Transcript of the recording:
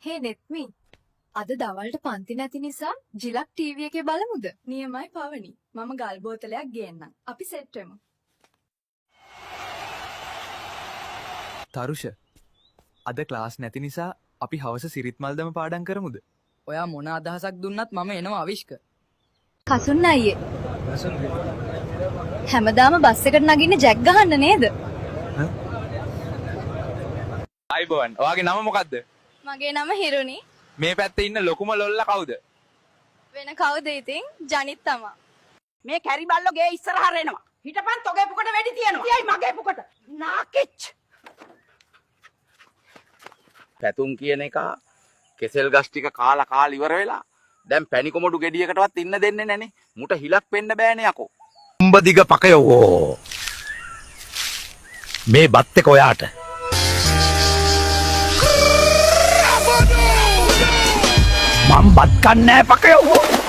හේ නෙත්මි අද දවල්ට පන්ති නැති නිසා ජිලක් ටීවී එකේ බලමුද? නියමයි පවනි. මම ගල් බෝතලයක් ගේන්නම්. අපි සෙට් වෙමු. තරුෂ අද ක්ලාස් නැති නිසා අපි හවස සිරිත් මල්දම පාඩම් කරමුද? ඔයා මොන අදහසක් දුන්නත් මම එනවා අවිෂ්ක. කසුන් අයියේ හැමදාම බස් එකට නගින්න ජැක් ගහන්න නේද? අයිබෝන් ඔයාගේ නම මොකද්ද? මගේ නම හිරුනි. මේ පැත්තේ ඉන්න ලොකුම ලොල්ලා කවුද? වෙන කවුද ඉතින්? ජනිත් තමා. මේ කැරි බල්ලෝ ගේ ඉස්සරහට එනවා. හිටපන් තොගේ පුකට වෙඩි තියනවා. තියයි මගේ පුකට. නාකිච්. පැතුම් කියන එක කෙසෙල් ගස් ටික කාලා ඉවර වෙලා දැන් පැණි කොමඩු ගෙඩියකටවත් ඉන්න දෙන්නේ නැනේ. මුට හිලක් වෙන්න බෑනේ යකෝ. උඹ දිග පකයෝ. මේ බත් එක ඔයාට. මම බත් කන්නේ නැහැ පකයෝ.